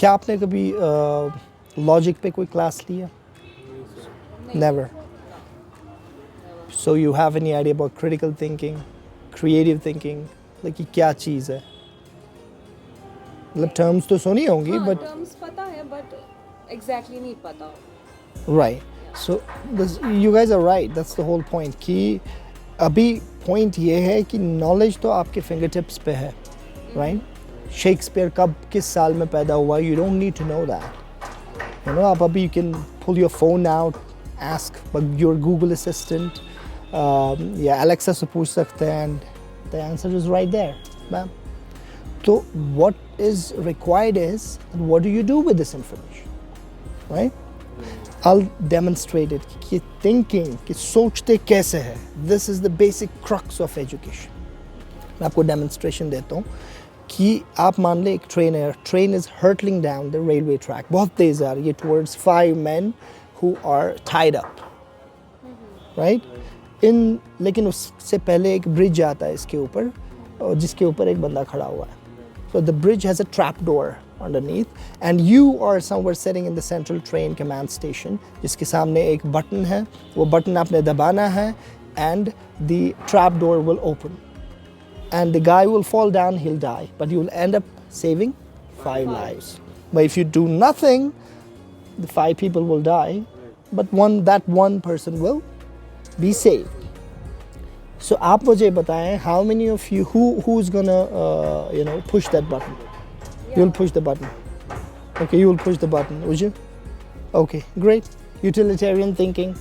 क्या आपने कभी लॉजिक पे कोई क्लास लिया? Never. So you have any idea about critical thinking, creative thinking, like कि क्या चीज़ है? मतलब terms तो सुनी होंगी, हाँ, but terms पता है but exactly नहीं पता. right. So you guys are right. That's the whole point. कि अभी point ये है कि knowledge तो आपके fingertips पे है, right? Shakespeare कब किस साल में पैदा हुआ? You don't need to know that. You know, आप अभी you can pull your phone out, ask your Google assistant, या Alexa से पूछ सकते हैं, and the answer is right there, ma'am. So what is required is, what do you do with this information, right? I'll demonstrate it. कि thinking, कि सोचते कैसे है. This is the basic crux of education. मैं आपको demonstration देता हूँ कि आप मान लें एक ट्रेन है. Train is hurtling down the railway track. बहुत तेज़ आ रही है towards 5 men who are tied up, right? लेकिन उससे पहले एक ब्रिज आता है इसके ऊपर, और जिसके ऊपर एक बंदा खड़ा हुआ है. So the bridge has a trap door underneath, and you are somewhere sitting in the central train command station, जिसके सामने एक बटन है. वो बटन आपने दबाना है, and the trap door will open, and the guy will fall down, he'll die, but you will end up saving 5 lives. But if you do nothing, the 5 people will die, but that one person will be saved. So आप मुझे बताएं, how many of you who's gonna push that button? Yeah. You'll push the button. Okay, you will push the button, would you? Okay, great. Utilitarian thinking.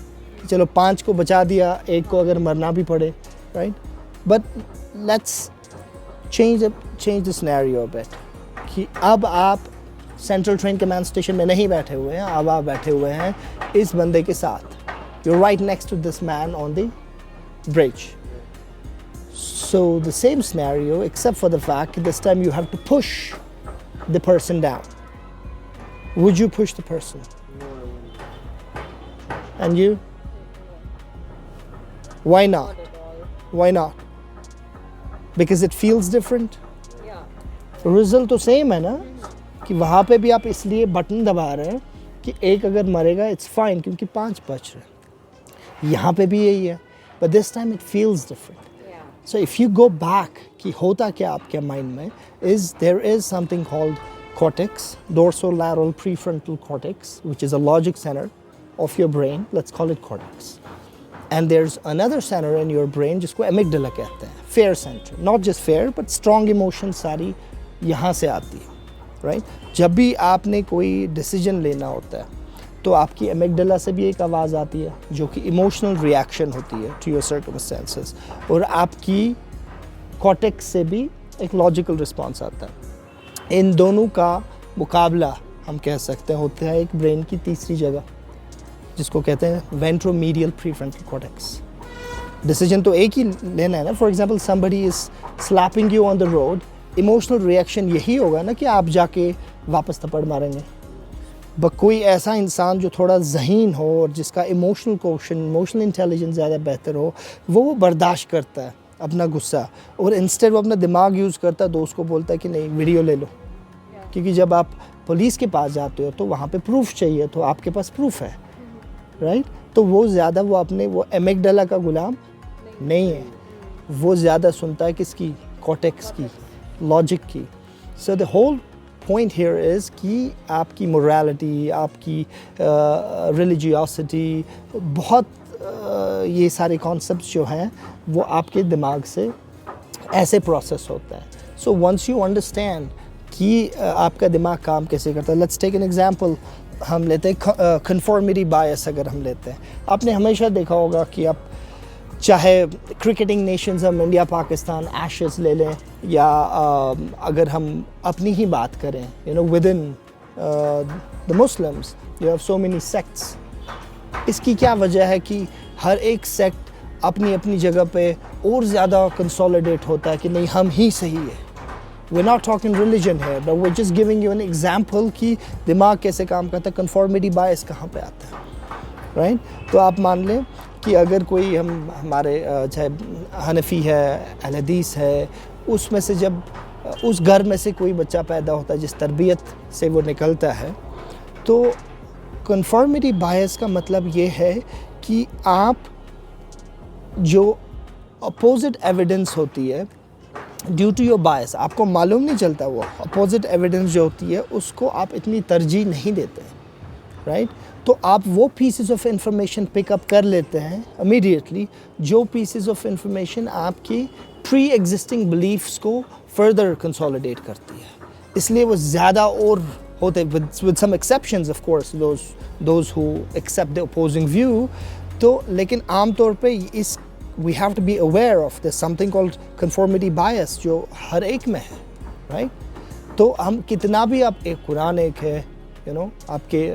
चलो 5 को बचा दिया, 1 को अगर मरना भी पड़े, right? But let's change the scenario a bit. कि अब आप सेंट्रल ट्रेन कमांड स्टेशन में नहीं बैठे हुए हैं, अब आप बैठे हुए हैं इस बंदे के साथ. You're right next to this man on the bridge. So the same scenario, except for the fact this time you have to push the person down. Would you push the person? No, I won't. And you? Why not? Not at all. Why not? Because it feels different. Yeah. Result तो same है ना, कि वहाँ पे भी आप इसलिए button दबा रहे हैं कि एक अगर मरेगा it's fine क्योंकि 5 बच रहे हैं. यहाँ पे भी यही है, but this time it feels different. Yeah. So if you go back कि होता क्या आपके mind में is there is something called cortex, dorsolateral prefrontal cortex, which is a logic center of your brain. Let's call it cortex. And there's another center in your brain जिसको amygdala कहते हैं, fear center. Not just fear, but strong emotions सारी यहाँ से आती है, right? जब भी आपने कोई decision लेना होता है तो आपकी amygdala से भी एक आवाज़ आती है जो कि emotional reaction होती है to your circumstances, और आपकी cortex से भी एक logical response आता है. इन दोनों का मुकाबला हम कह सकते हैं होता है एक ब्रेन की तीसरी जगह जिसको कहते हैं वेंट्रोमीडियल प्रीफ्रंटल कॉर्टेक्स. डिसीजन तो एक ही लेना है ना. For example somebody is slapping you on the road, emotional reaction यही होगा ना कि आप जाके वापस थप्पड़ मारेंगे. बट कोई ऐसा इंसान जो थोड़ा ज़हीन हो और जिसका इमोशनल क्वेश्चन, इमोशनल इंटेलिजेंस ज़्यादा बेहतर हो, वो बर्दाश्त करता है अपना गुस्सा, और इंस्टेड वो अपना दिमाग यूज़ करता है, दोस्त को बोलता है कि नहीं वीडियो ले लो. क्योंकि जब आप पुलिस के पास जाते हो तो वहाँ पे प्रूफ चाहिए, तो आपके पास प्रूफ है, राइट? तो वो ज़्यादा वो अपने वो एमिगडाला का गुलाम नहीं है, वो ज़्यादा सुनता है किसकी? कॉर्टेक्स की, लॉजिक की. So the whole point here is कि आपकी मोरालिटी, आपकी रिलीजियोसिटी, बहुत ये सारे कॉन्सेप्ट्स जो हैं वो आपके दिमाग से ऐसे प्रोसेस होता है. सो वंस यू अंडरस्टैंड कि आपका दिमाग काम कैसे करता है. Let's take an example. हम लेते हैं कन्फॉर्मिटी बायस. अगर हम लेते हैं, आपने हमेशा देखा होगा कि आप चाहे क्रिकेटिंग नेशंस हम इंडिया पाकिस्तान एशेस ले लें, या अगर हम अपनी ही बात करें, you know with in the Muslims you have so many sects. इसकी क्या वजह है कि हर एक सेक्ट अपनी अपनी जगह पे और ज़्यादा कंसोलिडेट होता है कि नहीं हम ही सही है. We're not talking religion here, but we're just giving you an example कि दिमाग कैसे काम करता है, conformity bias कहाँ पे आता है, right? तो आप मान लें कि अगर कोई हमारे चाहे हनफी है, अहल हदीस है, उसमें से जब उस घर में से कोई बच्चा पैदा होता है जिस तरबियत से वो निकलता है। तो कन्फर्मिटी बायस का मतलब ये है कि आप जो अपोजिट एविडेंस होती है ड्यू टू योर बायस, आपको मालूम नहीं चलता, वो अपोजिट एविडेंस जो होती है उसको आप इतनी तरजीह नहीं देते, राइट? तो आप वो पीसेस ऑफ इंफॉर्मेशन पिकअप कर लेते हैं इमीडिएटली जो पीसेस ऑफ इंफॉर्मेशन आपकी प्री एग्जिस्टिंग बिलीफ्स को फर्दर कंसोलिडेट करती है, इसलिए वो ज़्यादा और होते, with some exceptions of course, those who accept the opposing view. तो लेकिन आम तौर पे इस we have to be aware of this something called conformity bias जो हर एक में है, राइट? तो हम कितना भी आप एक कुरान एक है, यू नो, आपके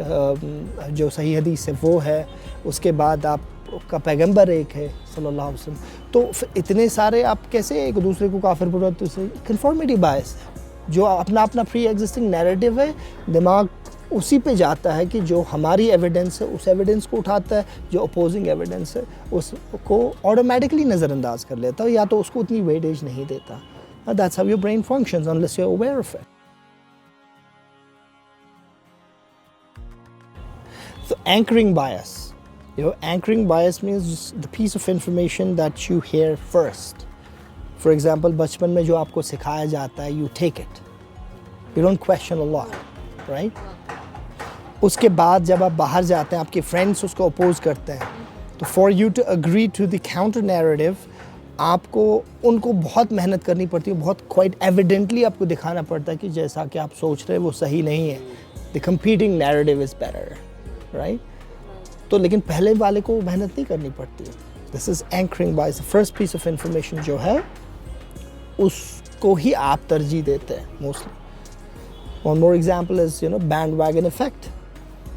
जो सही हदीस है वो है, उसके बाद आपका पैगंबर एक है सल्लल्लाहु अलैहि वसल्लम, तो इतने सारे आप कैसे एक दूसरे को काफिर बोल रहे हो? तो कंफॉर्मिटी बायस है, जो अपना अपना प्री एग्जिस्टिंग नैरेटिव है, दिमाग उसी पे जाता है कि जो हमारी एविडेंस है उस एविडेंस को उठाता है, जो अपोजिंग एविडेंस है उसको ऑटोमेटिकली नज़रअंदाज कर लेता है या तो उसको उतनी वेटेज नहीं देता। That's how your brain functions unless you are aware of it. So anchoring bias, anchoring bias means the piece of information that you hear first. For example, बचपन में जो आपको सिखाया जाता है, you take it, you don't question a lot, right? उसके बाद जब आप बाहर जाते हैं, आपके फ्रेंड्स उसको अपोज करते हैं, तो for you to agree to the counter narrative, आपको उनको बहुत मेहनत करनी पड़ती है, बहुत quite evidently आपको दिखाना पड़ता है कि जैसा कि आप सोच रहे हैं वो सही नहीं है, the competing narrative is better, right? तो लेकिन पहले वाले को मेहनत नहीं करनी पड़ती है। This is anchoring bias, first piece of information जो है उसको ही आप तरजीह देते हैं mostly. One more example is bandwagon effect.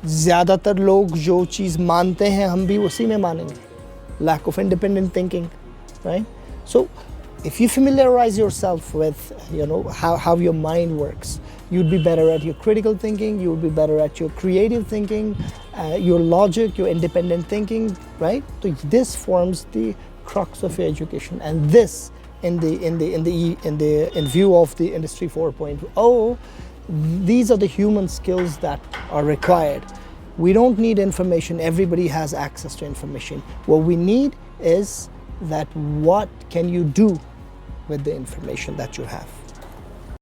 ज़्यादातर लोग जो चीज़ मानते हैं हम भी उसी में मानेंगे, lack of independent thinking, right? So if you familiarize yourself with how your mind works, you'd be better at your critical thinking, you would be better at your creative thinking, your logic, your independent thinking, right? So this forms the crux of your education, and this in view of the industry 4.0, these are the human skills that are required. We don't need information, everybody has access to information. What we need is that what can you do with the information that you have.